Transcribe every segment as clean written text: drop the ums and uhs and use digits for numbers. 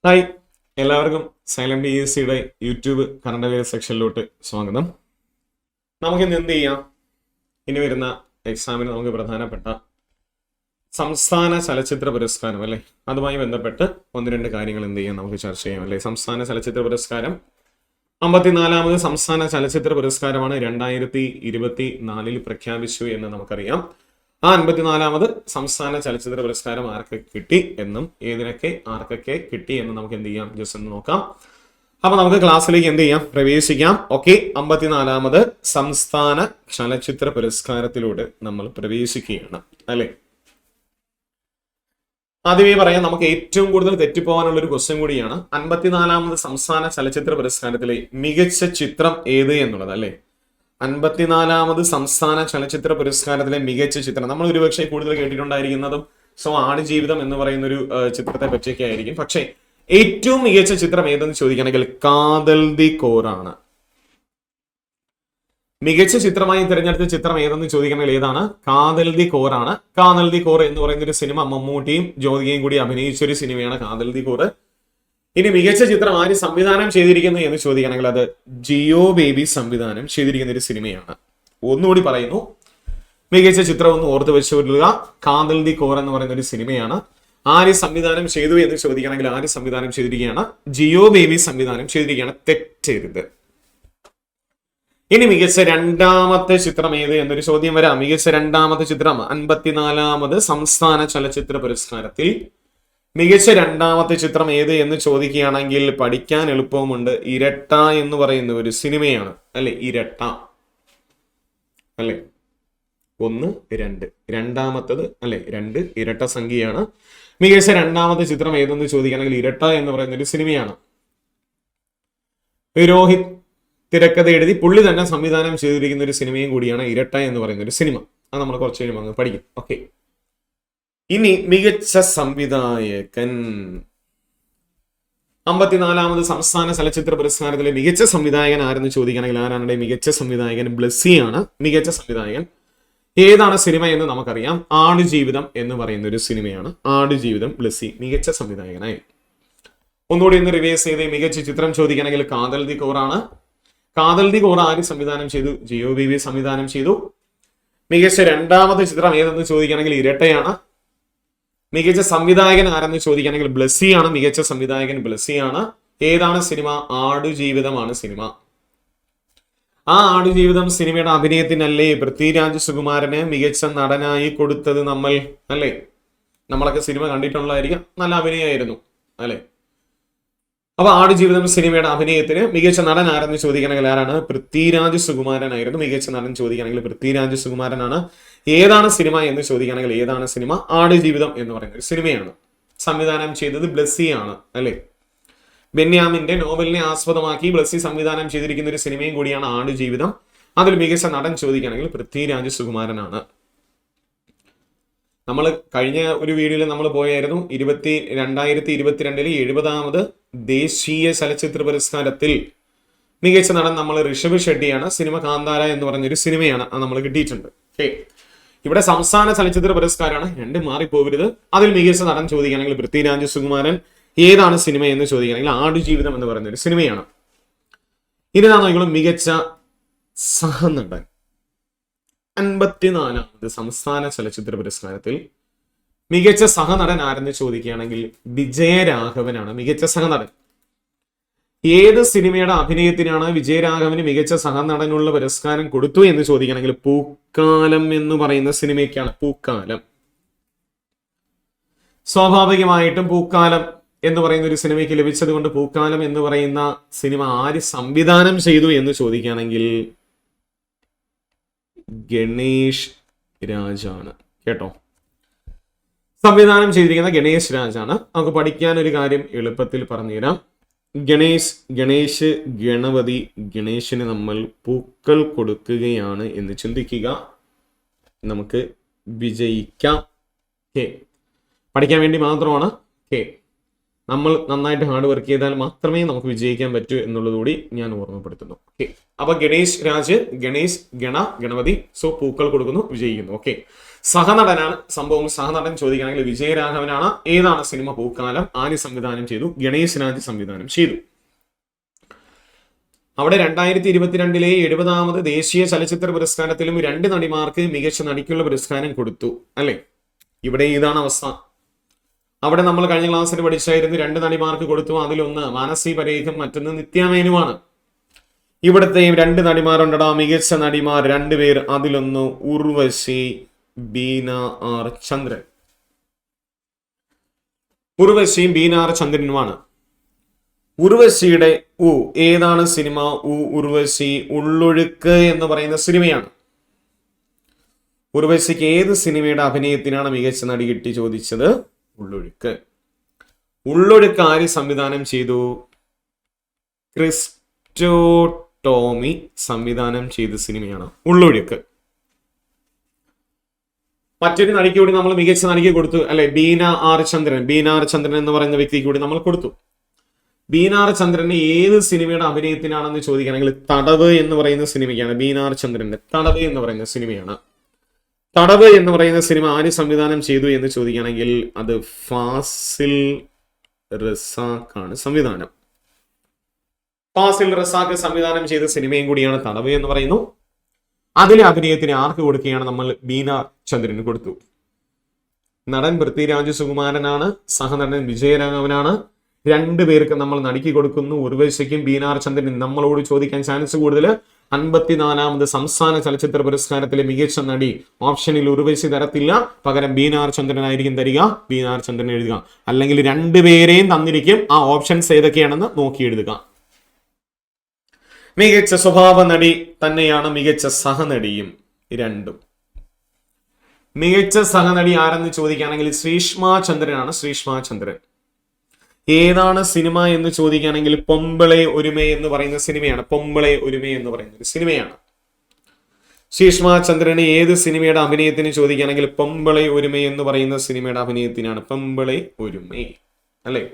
Hi, എല്ലാവർക്കും silent ESCയുടെ YouTube current affair സെക്ഷനിലോട്ട് സ്വാഗതം. നമുക്കിന്ന് എന്ത് ചെയ്യാം? ഇനി വരുന്ന എക്സാമിന് നമുക്ക് പ്രധാനപ്പെട്ട സംസ്ഥാന ചലച്ചിത്ര പുരസ്കാരം അല്ലേ, അതുമായി ബന്ധപ്പെട്ട് ഒന്ന് രണ്ട് കാര്യങ്ങൾ എന്ത് ചെയ്യാം നമുക്ക് ചർച്ച ചെയ്യാം അല്ലേ. സംസ്ഥാന ചലച്ചിത്ര പുരസ്കാരം 54ാമത് സംസ്ഥാന ചലച്ചിത്ര പുരസ്കാരമാണ് 2024 പ്രഖ്യാപിച്ചു എന്ന് നമുക്കറിയാം. ആ 54ാമത് സംസ്ഥാന ചലച്ചിത്ര പുരസ്കാരം ആർക്ക് കിട്ടി എന്നും ഏതിനൊക്കെ ആർക്കൊക്കെ കിട്ടി എന്നും നമുക്ക് എന്ത് ചെയ്യാം, ജസ്റ്റ് ഒന്ന് നോക്കാം. അപ്പൊ നമുക്ക് ക്ലാസ്സിലേക്ക് എന്ത് ചെയ്യാം, പ്രവേശിക്കാം. ഓക്കെ, 54ാമത് സംസ്ഥാന ചലച്ചിത്ര പുരസ്കാരത്തിലൂടെ നമ്മൾ പ്രവേശിക്കുകയാണ് അല്ലെ. ആദ്യമേ പറയാം, നമുക്ക് ഏറ്റവും കൂടുതൽ തെറ്റിപ്പോകാനുള്ള ഒരു ക്വസ്റ്റ്യൻ കൂടിയാണ് 54ാമത് സംസ്ഥാന ചലച്ചിത്ര പുരസ്കാരത്തിലെ മികച്ച ചിത്രം ഏത് എന്നുള്ളത് അല്ലെ. 54ാമത് സംസ്ഥാന ചലച്ചിത്ര പുരസ്കാരത്തിലെ മികച്ച ചിത്രം നമ്മൾ ഒരുപക്ഷെ കൂടുതൽ കേട്ടിട്ടുണ്ടായിരിക്കുന്നതും ആടുജീവിതം എന്ന് പറയുന്ന ഒരു ചിത്രത്തെ പറ്റിയൊക്കെ ആയിരിക്കും. പക്ഷേ ഏറ്റവും മികച്ച ചിത്രം ഏതെന്ന് ചോദിക്കുകയാണെങ്കിൽ കാതൽ ദി കോറാണ്. മികച്ച ചിത്രമായി തിരഞ്ഞെടുത്ത ചിത്രം ഏതെന്ന് ചോദിക്കുകയാണെങ്കിൽ ഏതാണ്? കാതൽ ദി കോറാണ്. കാതൽ ദി കോർ എന്ന് പറയുന്ന ഒരു സിനിമ മമ്മൂട്ടിയും ജ്യോതികയും കൂടി അഭിനയിച്ച ഒരു സിനിമയാണ് കാതൽ ദി കോർ. ഇനി മികച്ച ചിത്രം ആര് സംവിധാനം ചെയ്തിരിക്കുന്നു എന്ന് ചോദിക്കുകയാണെങ്കിൽ അത് ജിയോ ബേബി സംവിധാനം ചെയ്തിരിക്കുന്ന ഒരു സിനിമയാണ്. ഒന്നുകൂടി പറയുന്നു, മികച്ച ചിത്രം ഒന്ന് ഓർത്ത് വെച്ചുകൊള്ളുക. കാതൽ ദി കോർ എന്ന് പറയുന്ന ഒരു സിനിമയാണ്. ആര് സംവിധാനം ചെയ്തു എന്ന് ചോദിക്കുകയാണെങ്കിൽ ആര് സംവിധാനം ചെയ്തിരിക്കുകയാണ്? ജിയോ ബേബി സംവിധാനം ചെയ്തിരിക്കുകയാണ്. തെറ്റരുത്. ഇനി മികച്ച രണ്ടാമത്തെ ചിത്രം ഏത് എന്നൊരു ചോദ്യം വരാം. മികച്ച രണ്ടാമത്തെ ചിത്രം 54ാമത് സംസ്ഥാന ചലച്ചിത്ര പുരസ്കാരത്തിൽ മികച്ച രണ്ടാമത്തെ ചിത്രം ഏത് എന്ന് ചോദിക്കുകയാണെങ്കിൽ പഠിക്കാൻ എളുപ്പവുമുണ്ട്. ഇരട്ട എന്ന് പറയുന്ന ഒരു സിനിമയാണ് അല്ലെ. ഇരട്ട അല്ലെ, 1 2 രണ്ടാമത്തത് അല്ലെ, 2 ഇരട്ട സംഖ്യയാണ്. മികച്ച രണ്ടാമത്തെ ചിത്രം ഏതെന്ന് ചോദിക്കുകയാണെങ്കിൽ ഇരട്ട എന്ന് പറയുന്ന ഒരു സിനിമയാണ്. രോഹിത് തിരക്കഥ എഴുതി പുള്ളി തന്നെ സംവിധാനം ചെയ്തിരിക്കുന്ന ഒരു സിനിമയും കൂടിയാണ് ഇരട്ട എന്ന് പറയുന്ന ഒരു സിനിമ. അത് നമ്മൾ കുറച്ച് കഴിയുമ്പോൾ അങ്ങ് പഠിക്കും. ഓക്കെ, ഇനി മികച്ച സംവിധായകൻ 54ാമത് സംസ്ഥാന ചലച്ചിത്ര പുരസ്കാരത്തിലെ മികച്ച സംവിധായകൻ ആരെന്ന് ചോദിക്കുകയാണെങ്കിൽ ആരാണ്? മികച്ച സംവിധായകൻ ബ്ലസ്സിയാണ് മികച്ച സംവിധായകൻ. ഏതാണ് സിനിമ എന്ന് നമുക്കറിയാം. ആടുജീവിതം എന്ന് പറയുന്ന ഒരു സിനിമയാണ്. ആടുജീവിതം. ബ്ലസ്സി മികച്ച സംവിധായകനായി. ഒന്നുകൂടി ഒന്ന് റിവേഴ്സ് ചെയ്ത് മികച്ച ചിത്രം ചോദിക്കുകയാണെങ്കിൽ കാതൽ ദി കോറാണ്. കാതൽ ദി കോർ ആര് സംവിധാനം ചെയ്തു? ജിയോ ബേബി സംവിധാനം ചെയ്തു. മികച്ച രണ്ടാമത്തെ ചിത്രം ഏതെന്ന് ചോദിക്കുകയാണെങ്കിൽ ഇരട്ടയാണ്. മികച്ച സംവിധായകൻ ആരെന്ന് ചോദിക്കുകയാണെങ്കിൽ ബ്ലസ്സിയാണ്. മികച്ച സംവിധായകൻ ബ്ലസ്സിയാണ്. ഏതാണ് സിനിമ? ആടുജീവിതമാണ് സിനിമ. ആ ആടുജീവിതം സിനിമയുടെ അഭിനയത്തിനല്ലേ പൃഥ്വിരാജ് സുകുമാരന് മികച്ച നടനായി കൊടുത്തത് നമ്മൾ അല്ലേ. നമ്മളൊക്കെ സിനിമ കണ്ടിട്ടുള്ളതായിരിക്കും. നല്ല അഭിനയമായിരുന്നു അല്ലെ. അപ്പൊ ആടുജീവിതം സിനിമയുടെ അഭിനയത്തിന് മികച്ച നടൻ ആരെന്ന് ചോദിക്കുകയാണെങ്കിൽ ആരാണ്? പൃഥ്വിരാജ് സുകുമാരനായിരുന്നു മികച്ച നടൻ. ചോദിക്കുകയാണെങ്കിൽ പൃഥ്വിരാജ് സുകുമാരനാണ്. ഏതാണ് സിനിമ എന്ന് ചോദിക്കുകയാണെങ്കിൽ ഏതാണ് സിനിമ? ആടുജീവിതം എന്ന് പറയുന്ന ഒരു സിനിമയാണ്. സംവിധാനം ചെയ്തത് ബ്ലസ്സിയാണ് അല്ലെ. ബെന്യാമിന്റെ നോവലിനെ ആസ്പദമാക്കി ബ്ലസ്സി സംവിധാനം ചെയ്തിരിക്കുന്ന ഒരു സിനിമയും കൂടിയാണ് ആടുജീവിതം. അതിൽ മികച്ച നടൻ ചോദിക്കുകയാണെങ്കിൽ പൃഥ്വിരാജ് സുകുമാരനാണ്. നമ്മൾ കഴിഞ്ഞ ഒരു വീഡിയോയിൽ നമ്മൾ പോയായിരുന്നു 2022 70ാമത് ദേശീയ ചലച്ചിത്ര പുരസ്കാരത്തിൽ മികച്ച നടൻ നമ്മൾ ഋഷഭ് ഷെട്ടിയാണ്. സിനിമ കാന്താര എന്ന് പറഞ്ഞൊരു സിനിമയാണ്. അത് നമ്മൾ കിട്ടിയിട്ടുണ്ട്. ഓക്കെ, ഇവിടെ സംസ്ഥാന ചലച്ചിത്ര പുരസ്കാരമാണ്, രണ്ടും മാറിപ്പോകരുത്. അതിൽ മികച്ച നടൻ ചോദിക്കുകയാണെങ്കിൽ പൃഥ്വിരാജ് സുകുമാരൻ. ഏതാണ് സിനിമ എന്ന് ചോദിക്കുകയാണെങ്കിൽ ആടുജീവിതം എന്ന് പറയുന്ന ഒരു സിനിമയാണ്. ഇനി നാം നോക്കിയാൽ മികച്ച സഹനടൻ 54ാമത് സംസ്ഥാന ചലച്ചിത്ര പുരസ്കാരത്തിൽ മികച്ച സഹനടൻ ആരെന്ന് ചോദിക്കുകയാണെങ്കിൽ വിജയരാഘവനാണ് മികച്ച സഹനടൻ. ഏത് സിനിമയുടെ അഭിനയത്തിനാണ് വിജയരാഘവന് മികച്ച സഹനടനുള്ള പുരസ്കാരം കൊടുത്തു എന്ന് ചോദിക്കുകയാണെങ്കിൽ പൂക്കാലം എന്ന് പറയുന്ന സിനിമയ്ക്കാണ്. പൂക്കാലം. സ്വാഭാവികമായിട്ടും പൂക്കാലം എന്ന് പറയുന്ന ഒരു സിനിമയ്ക്ക് ലഭിച്ചത് കൊണ്ട് പൂക്കാലം എന്ന് പറയുന്ന സിനിമ ആര് സംവിധാനം ചെയ്തു എന്ന് ചോദിക്കുകയാണെങ്കിൽ ഗണേഷ് രാജാണ് കേട്ടോ. സംവിധാനം ചെയ്തിരിക്കുന്ന ഗണേഷ് രാജാണ്. നമുക്ക് പഠിക്കാൻ ഒരു കാര്യം എളുപ്പത്തിൽ പറഞ്ഞുതരാം. ഗണേഷ് ഗണപതി. ഗണേശന് നമ്മൾ പൂക്കൾ കൊടുക്കുകയാണ് എന്ന് ചിന്തിക്കുക. നമുക്ക് വിജയിക്കാം. പഠിക്കാൻ വേണ്ടി മാത്രമാണ്. നമ്മൾ നന്നായിട്ട് ഹാർഡ് വർക്ക് ചെയ്താൽ മാത്രമേ നമുക്ക് വിജയിക്കാൻ പറ്റൂ എന്നുള്ളതുകൂടി ഞാൻ ഓർമ്മപ്പെടുത്തുന്നു. ഓക്കെ, അപ്പൊ ഗണേഷ് രാജ്, ഗണേഷ്, ഗണപതി. സോ പൂക്കൾ കൊടുക്കുന്നു, വിജയിക്കുന്നു. ഓക്കെ, സഹനടനാണ് സംഭവം. സഹനടൻ ചോദിക്കുകയാണെങ്കിൽ വിജയരാഘവനാണ്. ഏതാണ് സിനിമ? പൂക്കാലം. ആര് സംവിധാനം ചെയ്തു? ഗണേഷ് രാജ് സംവിധാനം ചെയ്തു. അവിടെ 2022 70ാമത് ദേശീയ ചലച്ചിത്ര പുരസ്കാരത്തിലും 2 നടിമാർക്ക് മികച്ച നടിക്കുള്ള പുരസ്കാരം കൊടുത്തു അല്ലെ. ഇവിടെ ഇതാണ് അവസ്ഥ. അവിടെ നമ്മൾ കഴിഞ്ഞ ക്ലാസ്സിൽ പഠിച്ചായിരുന്നു 2 നടിമാർക്ക് കൊടുത്തു. അതിലൊന്ന് മാനസി പരീഖും മറ്റൊന്ന് നിത്യ മേനുവാണ്. ഇവിടത്തെയും 2 നടിമാരുണ്ടടാ, മികച്ച നടിമാർ 2 പേർ. അതിലൊന്ന് ഉർവശി, ബീന ആർ ചന്ദ്രൻ. ഉർവശിയും ബീന ആർ ചന്ദ്രനുമാണ്. ഉർവശിയുടെ ഏതാണ് സിനിമ? ഉർവശി ഉള്ളൊഴുക്ക് എന്ന് പറയുന്ന സിനിമയാണ്. ഉർവശിക്ക് ഏത് സിനിമയുടെ അഭിനയത്തിനാണ് മികച്ച നടി കിട്ടി ചോദിച്ചത്? ഉള്ളൊഴുക്ക്. ഉള്ളൊഴുക്ക് ആര് സംവിധാനം ചെയ്തു? ക്രിസ്റ്റോ ടോമി സംവിധാനം ചെയ്ത സിനിമയാണ് ഉള്ളൊഴുക്ക്. മറ്റൊരു നടിക്ക് കൂടി നമ്മൾ മികച്ച നടിക്ക് കൊടുത്തു അല്ലെ, ബീന ആർ ചന്ദ്രൻ. ബീന ആർ ചന്ദ്രൻ എന്ന് പറയുന്ന വ്യക്തിക്ക് കൂടി നമ്മൾ കൊടുത്തു. ബീന ആർ ചന്ദ്രന്റെ ഏത് സിനിമയുടെ അഭിനയത്തിനാണെന്ന് ചോദിക്കുകയാണെങ്കിൽ തടവ് എന്ന് പറയുന്ന സിനിമയ്ക്കാണ്. ബീന ആർ ചന്ദ്രന്റെ തടവ് എന്ന് പറയുന്ന സിനിമയാണ്. തടവ് എന്ന് പറയുന്ന സിനിമ ആര് സംവിധാനം ചെയ്തു എന്ന് ചോദിക്കുകയാണെങ്കിൽ അത് ഫാസിൽ റസാഖാണ് സംവിധാനം. ഫാസിൽ റസാഖ് സംവിധാനം ചെയ്ത സിനിമയും കൂടിയാണ് തടവ് എന്ന് പറയുന്നു. അതിലെ അഭിനയത്തിന് ആർക്ക് കൊടുക്കുകയാണ് നമ്മൾ? ബീന ചന്ദ്രന് കൊടുത്തു. നടൻ പൃഥ്വിരാജ് സുകുമാരനാണ്. സഹനടൻ വിജയരാഘവനാണ്. 2 പേർക്ക് നമ്മൾ നടിക്ക് കൊടുക്കുന്നു. ഉർവശിക്കും ബീന ആർ ചന്ദ്രനും. നമ്മളോട് ചോദിക്കാൻ ചാൻസ് കൂടുതൽ 54ാമത് സംസ്ഥാന ചലച്ചിത്ര പുരസ്കാരത്തിലെ മികച്ച നടി. ഓപ്ഷനിൽ ഉർവശി തരത്തില്ല, പകരം ബീന ആർ ചന്ദ്രൻ ആയിരിക്കും തരിക. ബീന ആർ ചന്ദ്രൻ എഴുതുക, അല്ലെങ്കിൽ 2 പേരെയും തന്നിരിക്കും. ആ ഓപ്ഷൻസ് ഏതൊക്കെയാണെന്ന് നോക്കി എഴുതുക. മികച്ച സ്വഭാവ നടി തന്നെയാണ് മികച്ച സഹനടിയും. 2 മികച്ച സഹനടി ആരെന്ന് ചോദിക്കുകയാണെങ്കിൽ ശ്രീഷ്മ ചന്ദ്രനാണ്. ശ്രീഷ്മ ചന്ദ്രൻ. ഏതാണ് സിനിമ എന്ന് ചോദിക്കുകയാണെങ്കിൽ പൊമ്പളെ ഒരുമ എന്ന് പറയുന്ന സിനിമയാണ്. പൊമ്പളെ ഒരുമ എന്ന് പറയുന്ന ഒരു സിനിമയാണ്. ശ്രീഷ്മ ചന്ദ്രന് ഏത് സിനിമയുടെ അഭിനയത്തിന് ചോദിക്കുകയാണെങ്കിൽ പൊമ്പളെ ഒരുമ എന്ന് പറയുന്ന സിനിമയുടെ അഭിനയത്തിനാണ്. പൊമ്പളെ ഒരുമ അല്ലെ.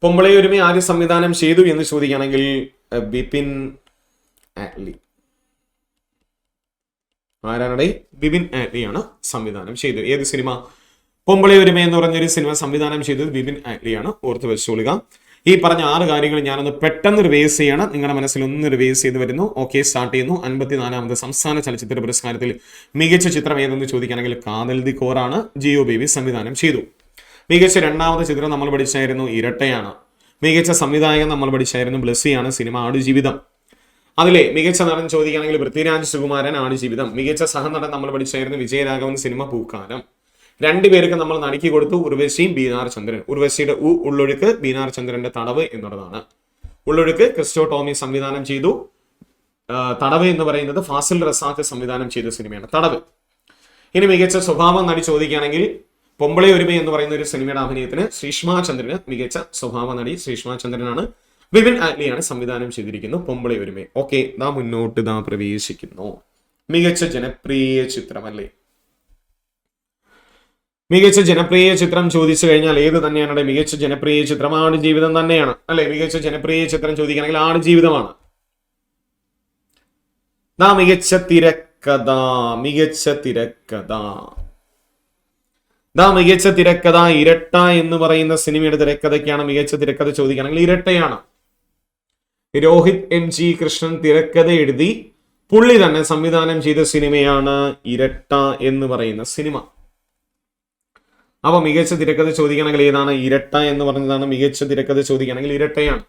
പൊമ്പളെ ഒരുമ ആര് സംവിധാനം ചെയ്തു എന്ന് ചോദിക്കുകയാണെങ്കിൽ ബിപിൻ ആറ്റ്ലി. ആരാണ്? ബിപിൻ ആറ്റ്ലിയാണ് സംവിധാനം ചെയ്തത്. ഏത് സിനിമ? പൊമ്പളെ ഒരുമ എന്ന് പറഞ്ഞൊരു സിനിമ സംവിധാനം ചെയ്തത് ബിപിൻ ആറ്റ്ലിയാണ്. ഓർത്ത് വെച്ചോളുക. ഈ പറഞ്ഞ 6 കാര്യങ്ങൾ ഞാനൊന്ന് പെട്ടെന്ന് റിവൈസ് ചെയ്യാണ്. നിങ്ങളുടെ മനസ്സിൽ ഒന്ന് റിവൈസ് ചെയ്ത് വരുന്നു. ഓക്കെ, സ്റ്റാർട്ട് ചെയ്യുന്നു. 54ാമത് സംസ്ഥാന ചലച്ചിത്ര പുരസ്കാരത്തിൽ മികച്ച ചിത്രം ഏതെന്ന് ചോദിക്കുകയാണെങ്കിൽ കാതൽ ദി കോറാണ്. ജിയോ ബേബി സംവിധാനം ചെയ്തു. മികച്ച 2ാമത് ചിത്രം നമ്മൾ പഠിച്ചായിരുന്നു ഇരട്ടയാണ്. മികച്ച സംവിധായകൻ നമ്മൾ പഠിച്ചായിരുന്നു ബ്ലസ്സിയാണ്. സിനിമ ആടുജീവിതം. അതിലെ മികച്ച നടൻ ചോദിക്കുകയാണെങ്കിൽ പൃഥ്വിരാജ് സുകുമാരൻ, ആടുജീവിതം. മികച്ച സഹനടൻ നമ്മൾ പഠിച്ചായിരുന്നു വിജയരാഘവൻ, സിനിമ പൂക്കാലം. 2 പേർക്ക് നമ്മൾ നടിക്ക് കൊടുത്തു. ഉർവശിയും ബീന ആർ ചന്ദ്രൻ. ഉർവശിയുടെ ഉള്ളൊഴുക്ക്, ബീന ആർ ചന്ദ്രന്റെ തടവ് എന്നുള്ളതാണ്. ഉള്ളൊഴുക്ക് ക്രിസ്റ്റോ ടോമി സംവിധാനം ചെയ്തു. തടവ് എന്ന് പറയുന്നത് ഫാസിൽ റസാഖ് സംവിധാനം ചെയ്ത സിനിമയാണ് തടവ്. ഇനി മികച്ച സ്വഭാവം നടി ചോദിക്കുകയാണെങ്കിൽ പൊമ്പളെ ഒരുമ എന്ന് പറയുന്ന ഒരു സിനിമയുടെ അഭിനയത്തിന് ശ്രീഷ്മ ചന്ദ്രന് മികച്ച സ്വഭാവ നടി ശ്രീഷ്മ ചന്ദ്രനാണ്. ബിപിൻ ആറ്റ്ലിയാണ് സംവിധാനം ചെയ്തിരിക്കുന്നു പൊമ്പളെ ഒരുമ. ഓക്കെ, മുന്നോട്ട് പ്രവേശിക്കുന്നു. മികച്ച ജനപ്രിയ ചിത്രമല്ലേ. മികച്ച ജനപ്രിയ ചിത്രം ചോദിച്ചു കഴിഞ്ഞാൽ ഏത് തന്നെയാണ്? മികച്ച ജനപ്രിയ ചിത്രം ആടുജീവിതം തന്നെയാണ് അല്ലെ. മികച്ച ജനപ്രിയ ചിത്രം ചോദിക്കുകയാണെങ്കിൽ ആടുജീവിതമാണ്. മികച്ച തിരക്കഥ. മികച്ച തിരക്കഥ. മികച്ച തിരക്കഥ ഇരട്ട എന്ന് പറയുന്ന സിനിമയുടെ തിരക്കഥയ്ക്കാണ് മികച്ച തിരക്കഥ ചോദിക്കുകയാണെങ്കിൽ ഇരട്ടയാണ്. രോഹിത് MG കൃഷ്ണൻ തിരക്കഥ എഴുതി പുള്ളി തന്നെ സംവിധാനം ചെയ്ത സിനിമയാണ് ഇരട്ട എന്ന് പറയുന്ന സിനിമ. അപ്പൊ മികച്ച തിരക്കഥ ചോദിക്കുകയാണെങ്കിൽ ഏതാണ്? ഇരട്ട എന്ന് പറഞ്ഞതാണ് മികച്ച തിരക്കഥ ചോദിക്കുകയാണെങ്കിൽ ഇരട്ടയാണ്.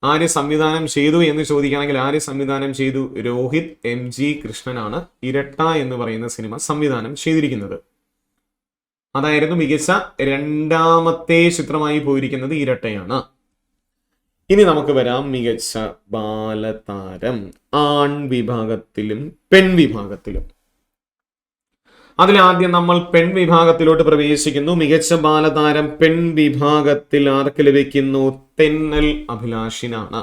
ആര് സംവിധാനം ചെയ്തു എന്ന് ചോദിക്കുകയാണെങ്കിൽ ആര് സംവിധാനം ചെയ്തു? രോഹിത് MG കൃഷ്ണനാണ് ഇരട്ട എന്ന് പറയുന്ന സിനിമ സംവിധാനം ചെയ്തിരിക്കുന്നത്. അതായിരുന്നു മികച്ച 2ാമത്തെ ചിത്രമായി പോയിരിക്കുന്നത് ഇരട്ടയാണ്. ഇനി നമുക്ക് വരാം മികച്ച ബാലതാരം. ആൺ വിഭാഗത്തിലും പെൺ വിഭാഗത്തിലും. അതിലാദ്യം നമ്മൾ പെൺ വിഭാഗത്തിലോട്ട് പ്രവേശിക്കുന്നു. മികച്ച ബാലതാരം പെൺ വിഭാഗത്തിൽ ആർക്ക് ലഭിക്കുന്നു? തെന്നൽ അഭിലാഷിനാണ്.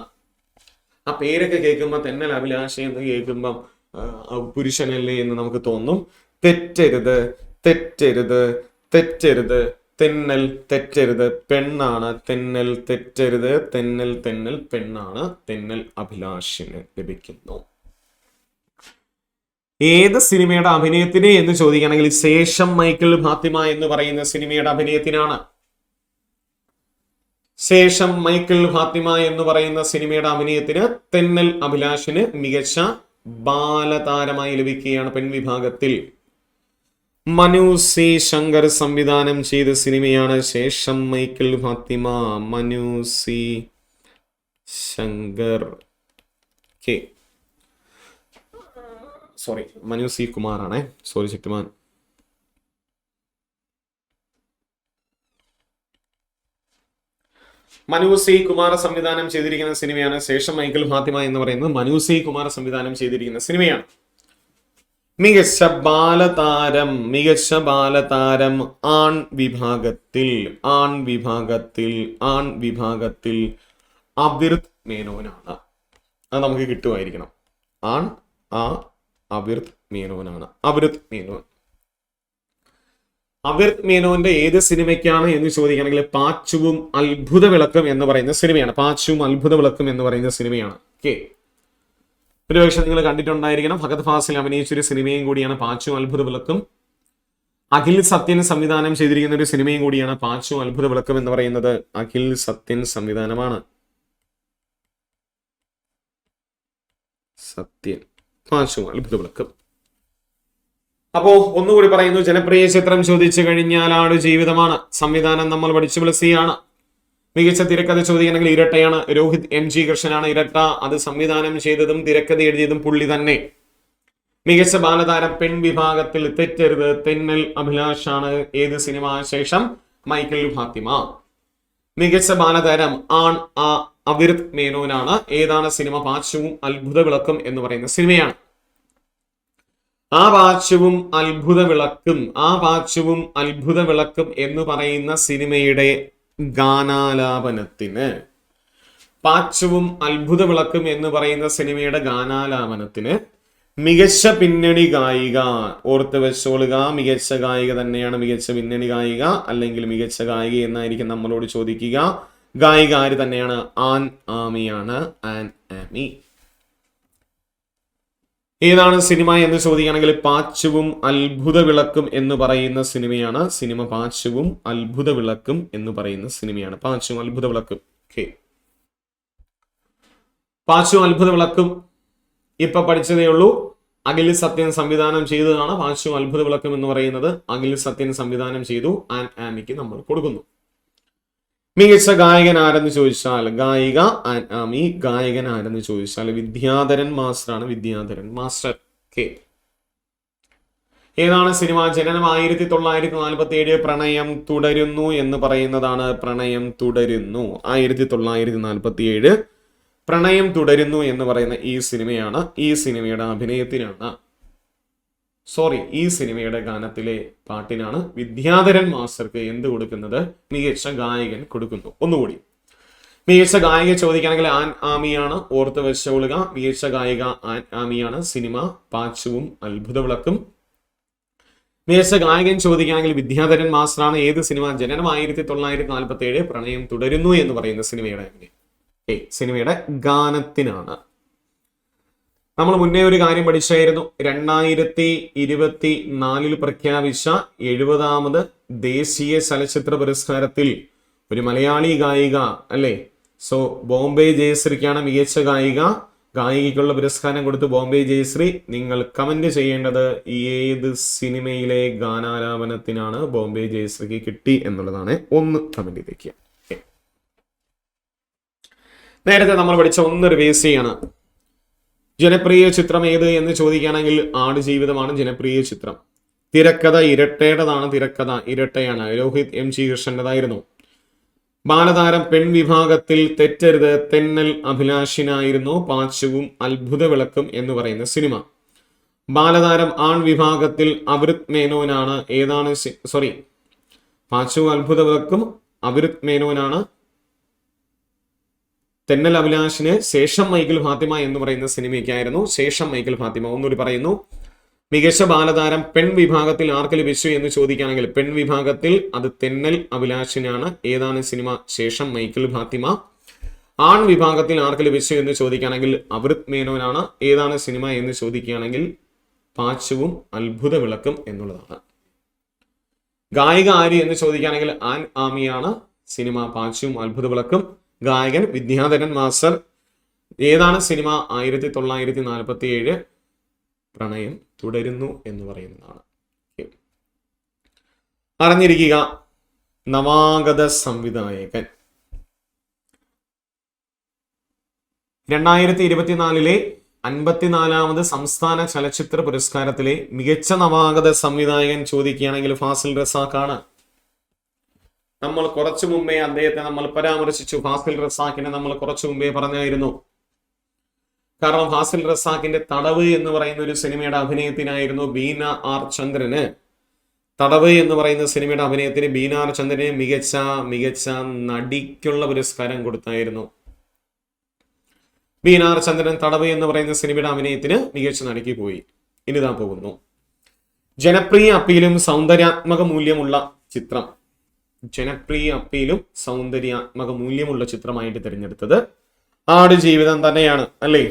ആ പേരൊക്കെ കേൾക്കുമ്പോൾ തെന്നൽ അഭിലാഷി എന്ന് കേൾക്കുമ്പോൾ പുരുഷനല്ലേ എന്ന് നമുക്ക് തോന്നും. തെറ്റരുത്, തെറ്റരുത്, തെറ്റരുത്. തെന്നൽ തെറ്റരുത് പെണ്ണാണ്. തെന്നൽ തെറ്റരുത്, തെന്നൽ തെന്നൽ പെണ്ണാണ്. തെന്നൽ അഭിലാഷിന് ലഭിക്കുന്നു. ഏത് സിനിമയുടെ അഭിനയത്തിന് എന്ന് ചോദിക്കുകയാണെങ്കിൽ ശേഷം മൈക്കിൾ ഫാത്തിമ എന്ന് പറയുന്ന സിനിമയുടെ അഭിനയത്തിനാണ്. ശേഷം മൈക്കിൾ ഫാത്തിമ എന്ന് പറയുന്ന സിനിമയുടെ അഭിനയത്തിന് തെന്നൽ അഭിലാഷിന് മികച്ച ബാലതാരമായി ലഭിക്കുകയാണ് പെൺവിഭാഗത്തിൽ. മനു സി ശങ്കർ സംവിധാനം ചെയ്ത സിനിമയാണ് ശേഷം മൈക്കിൾ ഫാത്തിമ. മനു സി ശങ്കർ മനു സി കുമാർ ആണേ, സോറി ചിറ്റുമാൻ. മനു സി കുമാർ സംവിധാനം ചെയ്തിരിക്കുന്ന സിനിമയാണ് ശേഷം മൈക്കിൾ ഫാത്തിമ എന്ന് പറയുന്നത്. മനു സി കുമാർ സംവിധാനം ചെയ്തിരിക്കുന്ന സിനിമയാണ്. മികച്ച ബാലതാരം ആൺ വിഭാഗത്തിൽ അവിർത് മേനോനാണ്. അത് നമുക്ക് കിട്ടുമായിരിക്കണം. അവിർത് മേനോനാണ്. അവിർത് മേനോന്റെ ഏത് സിനിമയ്ക്കാണ് എന്ന് ചോദിക്കുകയാണെങ്കിൽ പാച്ചുവും അത്ഭുത വിളക്കും എന്ന് പറയുന്ന സിനിമയാണ്. പാച്ചുവും അത്ഭുത വിളക്കും എന്ന് പറയുന്ന സിനിമയാണ്. ഒരുപക്ഷെ നിങ്ങൾ കണ്ടിട്ടുണ്ടായിരിക്കണം. ഫഹദ് ഫാസിൽ അഭിനയിച്ചൊരു സിനിമയും കൂടിയാണ് പാച്ചും അത്ഭുത വിളക്കും. അഖിൽ സത്യൻ സംവിധാനം ചെയ്തിരിക്കുന്ന ഒരു സിനിമയും കൂടിയാണ് പാച്ചും അത്ഭുത വിളക്കും എന്ന് പറയുന്നത്. അഖിൽ സത്യൻ സംവിധാനമാണ്. പാച്ചും അത്ഭുത വിളക്കും. അപ്പോ ഒന്നുകൂടി പറയുന്നു, ജനപ്രിയ ചിത്രം ചോദിച്ചു കഴിഞ്ഞാൽ ആടുജീവിതമാണ്. സംവിധാനം നമ്മൾ പഠിച്ചു ബ്ലസ്സിയാണ്. മികച്ച തിരക്കഥ ചോദിക്കുകയാണെങ്കിൽ ഇരട്ടയാണ്. രോഹിത് MG കൃഷ്ണനാണ് ഇരട്ട. അത് സംവിധാനം ചെയ്തതും തിരക്കഥ എഴുതിയതും പുള്ളി തന്നെ. മികച്ച ബാലതാരം പെൺവിഭാഗത്തിൽ തെറ്റരുത് തെന്നൽ അഭിലാഷാണ്. ഏത് സിനിമ? ശേഷം മൈക്കിൾ ഫാത്തിമ. മികച്ച ബാലതാരം അവിർത് മേനോനാണ്. ഏതാണ് സിനിമ? പാച്ചുവും അത്ഭുത വിളക്കും എന്ന് പറയുന്ന സിനിമയാണ്. പാച്ചുവും അത്ഭുത വിളക്കും എന്ന് പറയുന്ന സിനിമയുടെ ഗാനാലാപനത്തിന് മികച്ച പിന്നണി ഗായിക, ഓർത്ത് വെച്ചോളുക, മികച്ച ഗായിക തന്നെയാണ് മികച്ച പിന്നണി ഗായിക, അല്ലെങ്കിൽ മികച്ച ഗായിക എന്നായിരിക്കും നമ്മളോട് ചോദിക്കുക. ഗായിക ആര് തന്നെയാണ്? ആൻ ആമിയാണ്. ഏതാണ് സിനിമ എന്ന് ചോദിക്കുകയാണെങ്കിൽ പാച്ചുവും അത്ഭുത വിളക്കും എന്ന് പറയുന്ന സിനിമയാണ്. സിനിമ പാച്ചുവും അത്ഭുത വിളക്കും എന്ന് പറയുന്ന സിനിമയാണ്. പാച്ചുവും അത്ഭുത വിളക്കും. പാച്ചുവും അത്ഭുത വിളക്കും ഇപ്പൊ പഠിച്ചതേ ഉള്ളൂ. അഖിൽ സത്യൻ സംവിധാനം ചെയ്തതാണ് പാച്ചുവും അത്ഭുത വിളക്കും എന്ന് പറയുന്നത്. അഖിൽ സത്യൻ സംവിധാനം ചെയ്തു. ആമിക്ക് നമ്മൾ കൊടുക്കുന്നു. മികച്ച ഗായകൻ ആരെന്ന് ചോദിച്ചാൽ ഗായിക ആമി. ഗായകൻ ആരെന്ന് ചോദിച്ചാൽ വിദ്യാധരൻ മാസ്റ്ററാണ്. വിദ്യാധരൻ മാസ്റ്റർ. ഏതാണ് സിനിമ? ജനനം 1947. പ്രണയം തുടരുന്നു എന്ന് പറയുന്നതാണ്. പ്രണയം തുടരുന്നു 1947. പ്രണയം തുടരുന്നു എന്ന് പറയുന്ന ഈ സിനിമയാണ്. ഈ സിനിമയുടെ അഭിനയത്തിനാണ്, ഈ സിനിമയുടെ ഗാനത്തിലെ പാട്ടിനാണ് വിദ്യാധരൻ മാസ്റ്റർക്ക് എന്ത് കൊടുക്കുന്നത്? മികച്ച ഗായകൻ കൊടുക്കുന്നു. ഒന്നുകൂടി, മികച്ച ഗായിക ചോദിക്കുകയാണെങ്കിൽ ആൻ ആമിയാണ്. ഓർത്ത് വെച്ചോളുക, മികച്ച ഗായിക ആൻ ആമിയാണ്. സിനിമ പാച്ചുവും അത്ഭുത വിളക്കും. മികച്ച ഗായകൻ ചോദിക്കുകയാണെങ്കിൽ വിദ്യാധരൻ മാസ്റ്ററാണ്. ഏത് സിനിമ? ജനനം 1947. പ്രണയം തുടരുന്നു എന്ന് പറയുന്ന സിനിമയുടെ ഗാനത്തിനാണ്. നമ്മൾ മുന്നേ ഒരു കാര്യം പഠിച്ചായിരുന്നു. 2024 പ്രഖ്യാപിച്ച 70ാമത് ദേശീയ ചലച്ചിത്ര പുരസ്കാരത്തിൽ ഒരു മലയാളി ഗായിക അല്ലേ? ബോംബെ ജയശ്രീക്കാണ് മികച്ച ഗായിക. ഗായികയ്ക്കുള്ള പുരസ്കാരം കൊടുത്ത് ബോംബെ ജയശ്രീ. നിങ്ങൾ കമന്റ് ചെയ്യേണ്ടത് ഏത് സിനിമയിലെ ഗാനാലാപനത്തിനാണ് ബോംബെ ജയശ്രീക്ക് കിട്ടി എന്നുള്ളതാണ്. ഒന്ന് കമന്റ് ചെയ്തേക്കുക. നേരത്തെ നമ്മൾ പഠിച്ച ഒന്നൊരു ബേസിയാണ്. ജനപ്രിയ ചിത്രം ഏത് എന്ന് ചോദിക്കുകയാണെങ്കിൽ ആടുജീവിതമാണ് ജനപ്രിയ ചിത്രം. തിരക്കഥ ഇരട്ടയുടേതാണ്. തിരക്കഥ ഇരട്ടയാണ്. രോഹിത് MG കൃഷ്ണൻ്റെതായിരുന്നു. ബാലതാരം പെൺവിഭാഗത്തിൽ തെറ്റരുത് തെന്നൽ അഭിലാഷിനായിരുന്നു. പാച്ചുവും അത്ഭുത വിളക്കും എന്ന് പറയുന്ന സിനിമ. ബാലതാരം ആൺ വിഭാഗത്തിൽ അവിർത് മേനോനാണ്. ഏതാണ്? പാച്ചുവും അത്ഭുത വിളക്കും അവിർത് മേനോനാണ്. തെന്നൽ അഭിലാഷിന് ശേഷം മൈക്കിൾ ഫാത്തിമ എന്ന് പറയുന്ന സിനിമയ്ക്കായിരുന്നു. ശേഷം മൈക്കിൾ ഫാത്തിമ. ഒന്നുകൂടി പറയുന്നു, മികച്ച ബാലതാരം പെൺ വിഭാഗത്തിൽ ആർക്ക് ലഭിച്ചു എന്ന് ചോദിക്കുകയാണെങ്കിൽ പെൺ വിഭാഗത്തിൽ അത് തെന്നൽ അഭിലാഷിനാണ്. ഏതാണ് സിനിമ? ശേഷം മൈക്കിൾ ഫാത്തിമ. ആൺ വിഭാഗത്തിൽ ആർക്ക് ലഭിച്ചു എന്ന് ചോദിക്കുകയാണെങ്കിൽ അവൃത് മേനോനാണ്. ഏതാണ് സിനിമ എന്ന് ചോദിക്കുകയാണെങ്കിൽ പാച്ചുവും അത്ഭുത വിളക്കും എന്നുള്ളതാണ്. ഗായിക ആര് എന്ന് ചോദിക്കുകയാണെങ്കിൽ ആൻ ആമിയാണ്. സിനിമ പാച്ചുവും അത്ഭുത വിളക്കും. ഗായകൻ വിദ്യാധരൻ മാസ്റ്റർ. ഏതാണ് സിനിമ? 1947 പ്രണയം തുടരുന്നു എന്ന് പറയുന്നതാണ്. അറിഞ്ഞിരിക്കുക, നവാഗത സംവിധായകൻ 2024 54ാമത് സംസ്ഥാന ചലച്ചിത്ര പുരസ്കാരത്തിലെ മികച്ച നവാഗത സംവിധായകൻ ചോദിക്കുകയാണെങ്കിൽ ഫാസിൽ റസാഖാണ്. നമ്മൾ കുറച്ചു മുമ്പേ അദ്ദേഹത്തെ നമ്മൾ പരാമർശിച്ചു. ഫാസിൽ റസാഖിനെ നമ്മൾ കുറച്ചു മുമ്പേ പറഞ്ഞായിരുന്നു. കാരണം ഫാസിൽ റസാഖിന്റെ തടവ് എന്ന് പറയുന്ന ഒരു സിനിമയുടെ അഭിനയത്തിനായിരുന്നു ബീന ആർ ചന്ദ്രന്. തടവ് എന്ന് പറയുന്ന സിനിമയുടെ അഭിനയത്തിന് ബീന ആർ ചന്ദ്രന് മികച്ച നടിക്കുള്ള പുരസ്കാരം കൊടുത്തായിരുന്നു. ബീന ആർ ചന്ദ്രൻ തടവ് എന്ന് പറയുന്ന സിനിമയുടെ അഭിനയത്തിന് മികച്ച നടിക്ക് പോയി. ഇനിതാ പോകുന്നു. ജനപ്രിയ അപ്പീലും സൗന്ദര്യാത്മക മൂല്യമുള്ള ചിത്രം. ജനപ്രിയ അപ്പീലും സൗന്ദര്യാത്മക മൂല്യമുള്ള ചിത്രമായിട്ട് തിരഞ്ഞെടുത്തത് ആടുജീവിതം തന്നെയാണ് അല്ലേ?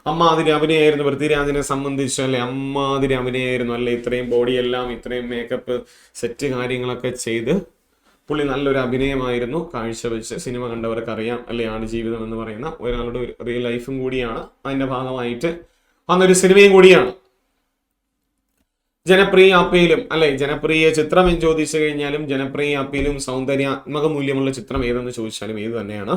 അമ്മാതിരി അഭിനയായിരുന്നു പൃഥ്വിരാജിനെ സംബന്ധിച്ച് അല്ലെ? അമ്മാതിരി അഭിനയായിരുന്നു അല്ലെ? ഇത്രയും ബോഡിയെല്ലാം ഇത്രയും മേക്കപ്പ് സെറ്റ് കാര്യങ്ങളൊക്കെ ചെയ്ത് പുള്ളി നല്ലൊരു അഭിനയമായിരുന്നു കാഴ്ചവെച്ച്. സിനിമ കണ്ടവർക്ക് അറിയാം അല്ലെ? ആടുജീവിതം എന്ന് പറയുന്ന ഒരാളുടെ റിയൽ ലൈഫും കൂടിയാണ്. അതിന്റെ ഭാഗമായിട്ട് വന്നൊരു സിനിമയും കൂടിയാണ്. ജനപ്രിയ അപ്പീലും അല്ലെ? ജനപ്രിയ ചിത്രം എന്ന് ചോദിച്ചു കഴിഞ്ഞാലും ജനപ്രിയ അപ്പീലും സൗന്ദര്യാത്മക മൂല്യമുള്ള ചിത്രം ഏതെന്ന് ചോദിച്ചാലും ഏത് തന്നെയാണ്?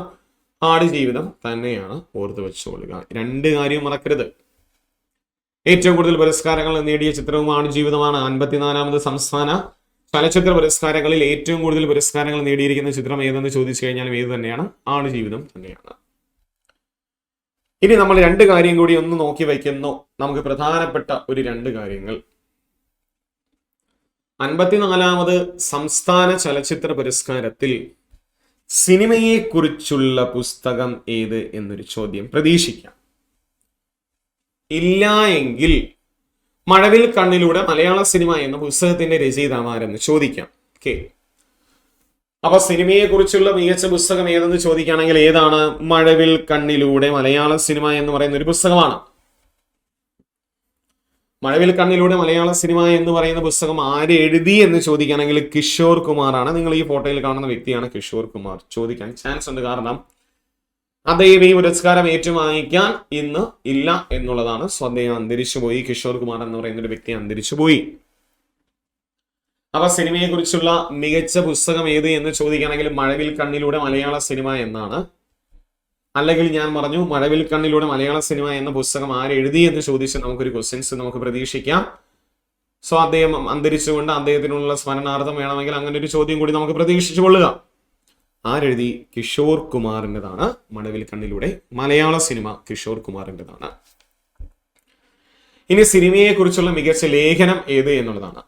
ആടുജീവിതം തന്നെയാണ്. ഓർത്തു വെച്ചുകൊള്ളുക. രണ്ട് കാര്യവും മറക്കരുത്. ഏറ്റവും കൂടുതൽ പുരസ്കാരങ്ങൾ നേടിയ ചിത്രവും ആടുജീവിതമാണ്. 54ാമത് സംസ്ഥാന ചലച്ചിത്ര പുരസ്കാരങ്ങളിൽ ഏറ്റവും കൂടുതൽ പുരസ്കാരങ്ങൾ നേടിയിരിക്കുന്ന ചിത്രം ഏതെന്ന് ചോദിച്ചു കഴിഞ്ഞാലും ഏത് തന്നെയാണ്? ആടുജീവിതം തന്നെയാണ്. ഇനി നമ്മൾ രണ്ട് കാര്യം കൂടി ഒന്ന് നോക്കി വയ്ക്കുന്നു. നമുക്ക് പ്രധാനപ്പെട്ട ഒരു രണ്ട് കാര്യങ്ങൾ. 54ാമത് സംസ്ഥാന ചലച്ചിത്ര പുരസ്കാരത്തിൽ സിനിമയെ കുറിച്ചുള്ള പുസ്തകം ഏത് എന്നൊരു ചോദ്യം പ്രതീക്ഷിക്കാം. ഇല്ല എങ്കിൽ മഴവിൽ കണ്ണിലൂടെ മലയാള സിനിമ എന്ന പുസ്തകത്തിന്റെ രചയിതാവാരെന്ന് ചോദിക്കാം. ഓക്കെ, അപ്പൊ സിനിമയെ കുറിച്ചുള്ള മികച്ച പുസ്തകം ഏതെന്ന് ചോദിക്കുകയാണെങ്കിൽ ഏതാണ്? മഴവിൽ കണ്ണിലൂടെ മലയാള സിനിമ എന്ന് പറയുന്ന ഒരു പുസ്തകമാണ്. മഴവിൽ കണ്ണിലൂടെ മലയാള സിനിമ എന്ന് പറയുന്ന പുസ്തകം ആര് എഴുതി എന്ന് ചോദിക്കുകയാണെങ്കിൽ കിഷോർ കുമാറാണ്. നിങ്ങൾ ഈ ഫോട്ടോയിൽ കാണുന്ന വ്യക്തിയാണ് കിഷോർ കുമാർ. ചോദിക്കാൻ ചാൻസ് ഉണ്ട്, കാരണം അദ്ദേഹം ഈ പുരസ്കാരം ഏറ്റുവാങ്ങിക്കാൻ ഇന്ന് ഇല്ല എന്നുള്ളതാണ്. അദ്ദേഹം അന്തരിച്ചുപോയി. കിഷോർ കുമാർ എന്ന് പറയുന്ന ഒരു വ്യക്തി അന്തരിച്ചുപോയി. അപ്പൊ സിനിമയെ കുറിച്ചുള്ള മികച്ച പുസ്തകം ഏത് എന്ന് ചോദിക്കുകയാണെങ്കിൽ മഴവിൽ കണ്ണിലൂടെ മലയാള സിനിമ എന്നാണ്. അല്ലെങ്കിൽ ഞാൻ പറഞ്ഞു മഴവിൽ കണ്ണിലൂടെ മലയാള സിനിമ എന്ന പുസ്തകം ആര് എഴുതി എന്ന് ചോദിച്ച് നമുക്കൊരു ക്വസ്റ്റ്യൻസ് നമുക്ക് പ്രതീക്ഷിക്കാം. സോ അദ്ദേഹം അന്തരിച്ചുകൊണ്ട് അദ്ദേഹത്തിനുള്ള സ്മരണാർത്ഥം വേണമെങ്കിൽ അങ്ങനെ ഒരു ചോദ്യം കൂടി നമുക്ക് പ്രതീക്ഷിച്ചു കൊള്ളുക. ആരെഴുതി? കിഷോർ കുമാറിൻ്റെതാണ് മഴവിൽ കണ്ണിലൂടെ മലയാള സിനിമ. കിഷോർ കുമാറിൻ്റെതാണ്. ഇനി സിനിമയെ കുറിച്ചുള്ള മികച്ച ലേഖനം ഏത് എന്നുള്ളതാണ്.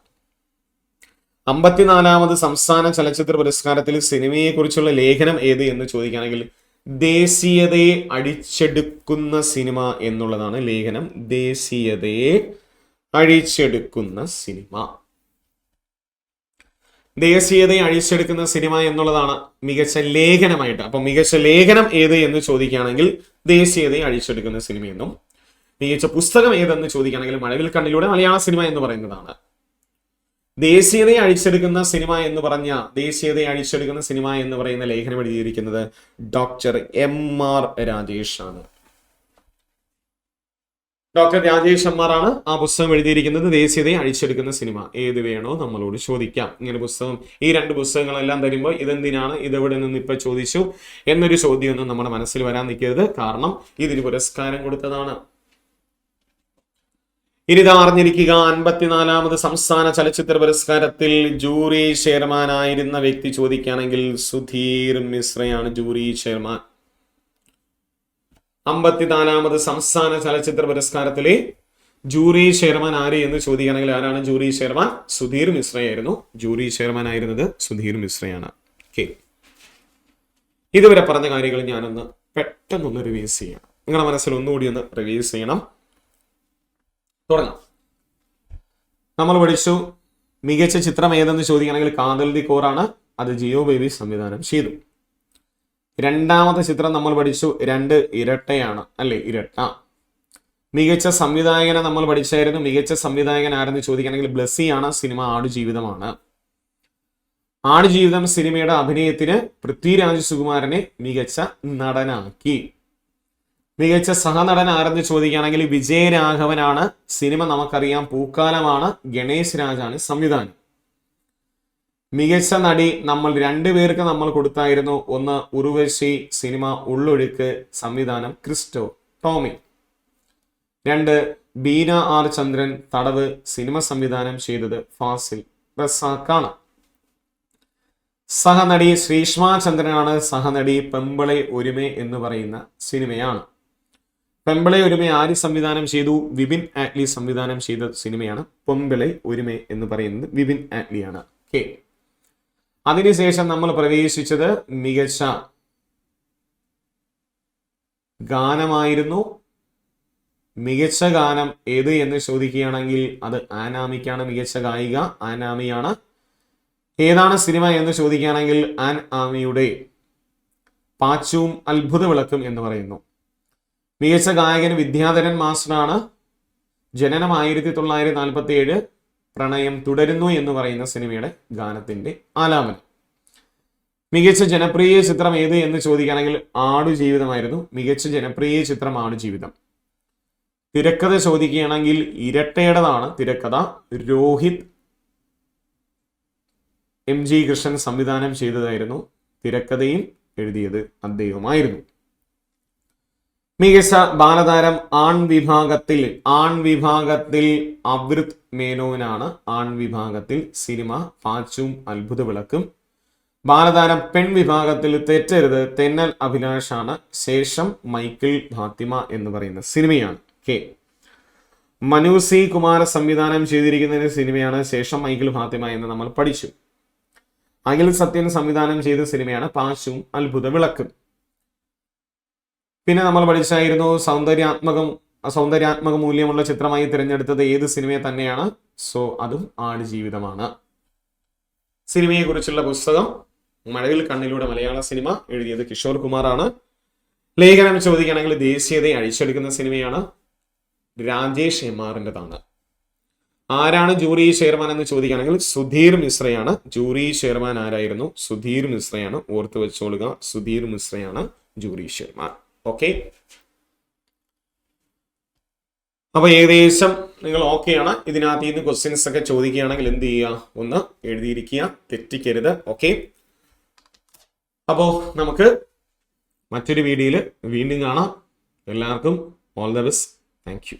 54ാമത് സംസ്ഥാന ചലച്ചിത്ര പുരസ്കാരത്തിൽ സിനിമയെ കുറിച്ചുള്ള ലേഖനം ഏത് എന്ന് ചോദിക്കുകയാണെങ്കിൽ ദേശീയതയെ അടിച്ചെടുക്കുന്ന സിനിമ എന്നുള്ളതാണ് ലേഖനം. ദേശീയതയെ അഴിച്ചെടുക്കുന്ന സിനിമ. ദേശീയതയെ അഴിച്ചെടുക്കുന്ന സിനിമ എന്നുള്ളതാണ് മികച്ച ലേഖനമായിട്ട്. അപ്പൊ മികച്ച ലേഖനം ഏത് എന്ന് ചോദിക്കുകയാണെങ്കിൽ ദേശീയതയെ അഴിച്ചെടുക്കുന്ന സിനിമയെന്നും, മികച്ച പുസ്തകം ഏതെന്ന് ചോദിക്കുകയാണെങ്കിൽ മഴവിൽ കണ്ണിലൂടെ മലയാള സിനിമ എന്ന് പറയുന്നതാണ്. ദേശീയതയെ അഴിച്ചെടുക്കുന്ന സിനിമ എന്ന് പറഞ്ഞ ദേശീയതയെ അഴിച്ചെടുക്കുന്ന സിനിമ എന്ന് പറയുന്ന ലേഖനം എഴുതിയിരിക്കുന്നത് ഡോക്ടർ MR രാജേഷ് ആണ്. ഡോക്ടർ രാജേഷ് MR ആണ് ആ പുസ്തകം എഴുതിയിരിക്കുന്നത്. ദേശീയതയെ അഴിച്ചെടുക്കുന്ന സിനിമ. ഏത് വേണോ നമ്മളോട് ചോദിക്കാം. ഇങ്ങനെ പുസ്തകം, ഈ രണ്ട് പുസ്തകങ്ങളെല്ലാം തരുമ്പോൾ ഇതെന്തിനാണ്, ഇതെവിടെ നിന്ന് ഇപ്പൊ ചോദിച്ചു എന്നൊരു ചോദ്യമൊന്നും നമ്മുടെ മനസ്സിൽ വരാൻ നിൽക്കരുത്. കാരണം ഇതിന് പുരസ്കാരം കൊടുത്തതാണ്. ഇനിതാ അറിഞ്ഞിരിക്കുക, 54ാമത് സംസ്ഥാന ചലച്ചിത്ര പുരസ്കാരത്തിൽ ജൂറി ചെയർമാൻ ആയിരുന്ന വ്യക്തി ചോദിക്കുകയാണെങ്കിൽ സുധീർ മിശ്രയാണ് ജൂറി ചെയർമാൻ. 54ാമത് സംസ്ഥാന ചലച്ചിത്ര പുരസ്കാരത്തിലെ ജൂറി ചെയർമാൻ ആര് എന്ന് ചോദിക്കുകയാണെങ്കിൽ ആരാണ് ജൂറി ചെയർമാൻ? സുധീർ മിശ്രയായിരുന്നു. ജൂറി ചെയർമാൻ ആയിരുന്നത് സുധീർ മിശ്രയാണ്. ഓക്കെ, ഇതുവരെ പറഞ്ഞ കാര്യങ്ങൾ ഞാനൊന്ന് പെട്ടെന്നൊന്ന് റിവൈസ് ചെയ്യണം. നിങ്ങളുടെ മനസ്സിൽ ഒന്നുകൂടി ഒന്ന് റിവൈസ് ചെയ്യണം. തുടങ്ങാം. നമ്മൾ പഠിച്ചു മികച്ച ചിത്രം ഏതെന്ന് ചോദിക്കുകയാണെങ്കിൽ കാതൽ ദി കോറാണ്. അത് ജിയോ ബേബി സംവിധാനം ചെയ്തു. രണ്ടാമത്തെ ചിത്രം നമ്മൾ പഠിച്ചു രണ്ട് ഇരട്ടയാണ് അല്ലെ, ഇരട്ട. മികച്ച സംവിധായകനെ നമ്മൾ പഠിച്ചായിരുന്നു. മികച്ച സംവിധായകൻ ആരെന്ന് ചോദിക്കുകയാണെങ്കിൽ ബ്ലസ്സിയാണ്. സിനിമ ആടുജീവിതമാണ്. ആടുജീവിതം സിനിമയുടെ അഭിനയത്തിന് പൃഥ്വിരാജ് സുകുമാരനെ മികച്ച നടനാക്കി. മികച്ച സഹനടൻ ആരെന്ന് ചോദിക്കുകയാണെങ്കിൽ വിജയരാഘവനാണ്. സിനിമ നമുക്കറിയാം പൂക്കാലമാണ്. ഗണേശ് രാജാണ് സംവിധാനം. മികച്ച നടി നമ്മൾ രണ്ടുപേർക്ക് നമ്മൾ കൊടുത്തായിരുന്നു. ഒന്ന് ഉർവശി, സിനിമ ഉള്ളൊഴുക്ക്, സംവിധാനം ക്രിസ്റ്റോ ടോമി. രണ്ട് ബീന ആർ ചന്ദ്രൻ, തടവ്, സിനിമ സംവിധാനം ചെയ്തത് ഫാസിൽ റസാഖാണ്. സഹനടി ശ്രീഷ്മ ചന്ദ്രനാണ്. സഹനടി പെമ്പിളെ ഒരുമേ എന്ന് പറയുന്ന സിനിമയാണ്. പെമ്പിളെ ഒരുമേ ആര് സംവിധാനം ചെയ്തു? വിപിൻ ആറ്റ്ലി സംവിധാനം ചെയ്ത സിനിമയാണ് പെമ്പിളെ ഒരുമേ എന്ന് പറയുന്നത്. വിപിൻ ആറ്റ്ലിയാണ്. ഓക്കെ, അതിനുശേഷം നമ്മൾ പ്രവേശിച്ചത് മികച്ച ഗാനമായിരുന്നു. മികച്ച ഗാനം ഏത് എന്ന് ചോദിക്കുകയാണെങ്കിൽ അത് ആനാമിക്കാണ്. മികച്ച ഗായിക ആനാമിയാണ്. ഏതാണ് സിനിമ എന്ന് ചോദിക്കുകയാണെങ്കിൽ ആൻ ആമിയുടെ പാച്ചും അത്ഭുത വിളക്കും എന്ന് പറയുന്നു. മികച്ച ഗായകൻ വിദ്യാധരൻ മാസ്റ്ററാണ്. ജനനം 1947, പ്രണയം തുടരുന്നു എന്ന് പറയുന്ന സിനിമയുടെ ഗാനത്തിന്റെ ആലാപനം. മികച്ച ജനപ്രിയ ചിത്രം ഏത് എന്ന് ചോദിക്കുകയാണെങ്കിൽ ആടുജീവിതമായിരുന്നു. മികച്ച ജനപ്രിയ ചിത്രം ആടുജീവിതം. തിരക്കഥ ചോദിക്കുകയാണെങ്കിൽ ഇരട്ടയുടേതാണ് തിരക്കഥ. രോഹിത് MG കൃഷ്ണൻ സംവിധാനം ചെയ്തതായിരുന്നു. തിരക്കഥയും എഴുതിയത് അദ്ദേഹമായിരുന്നു. മികച്ച ബാലതാരം ആൺ വിഭാഗത്തിൽ അവൃത് മേനോനാണ്. ആൺ വിഭാഗത്തിൽ സിനിമ പാച്ചും അത്ഭുത വിളക്കും. ബാലതാരം പെൺ വിഭാഗത്തിൽ തെറ്റരുത്, തെന്നൽ അഭിലാഷാണ്. ശേഷം മൈക്കിൾ ഫാത്തിമ എന്ന് പറയുന്ന സിനിമയാണ്. കെ മനു സി കുമാർ സംവിധാനം ചെയ്തിരിക്കുന്ന സിനിമയാണ് ശേഷം മൈക്കിൾ ഫാത്തിമ എന്ന് നമ്മൾ പഠിച്ചു. അഖിൽ സത്യൻ സംവിധാനം ചെയ്ത സിനിമയാണ് പാച്ചും അത്ഭുത വിളക്കും. പിന്നെ നമ്മൾ പഠിച്ചായിരുന്നു സൗന്ദര്യാത്മക മൂല്യമുള്ള ചിത്രമായി തിരഞ്ഞെടുത്തത് ഏത് സിനിമയെ തന്നെയാണ്? സോ അതും ആടുജീവിതമാണ്. സിനിമയെ കുറിച്ചുള്ള പുസ്തകം മഴവിൽ കണ്ണിലൂടെ മലയാള സിനിമ, എഴുതിയത് കിഷോർ കുമാറാണ്. ലേഖനം ചോദിക്കുകയാണെങ്കിൽ ദേശീയതയെ അഴിച്ചെടുക്കുന്ന സിനിമയാണ്. രാജേഷ് എമാറിൻ്റെതാണ്. ആരാണ് ജൂറി ചെയർമാൻ എന്ന് ചോദിക്കുകയാണെങ്കിൽ സുധീർ മിശ്രയാണ്. ജൂറി ചെയർമാൻ ആരായിരുന്നു? സുധീർ മിശ്രയാണ്. ഓർത്ത് വെച്ചോളുക, സുധീർ മിശ്രയാണ് ജൂറി ചെയർമാൻ. ഓക്കെ, അപ്പൊ ഏകദേശം നിങ്ങൾ ഓക്കെയാണ്. ഇതിനകത്ത് നിന്ന് ക്വസ്റ്റ്യൻസ് ഒക്കെ ചോദിക്കുകയാണെങ്കിൽ എന്ത് ചെയ്യുക, ഒന്ന് എഴുതിയിരിക്കുക, തെറ്റിക്കരുത്. ഓക്കെ, അപ്പോ നമുക്ക് മറ്റൊരു വീഡിയോയിൽ വീണ്ടും കാണാം. എല്ലാവർക്കും all the best. Thank you.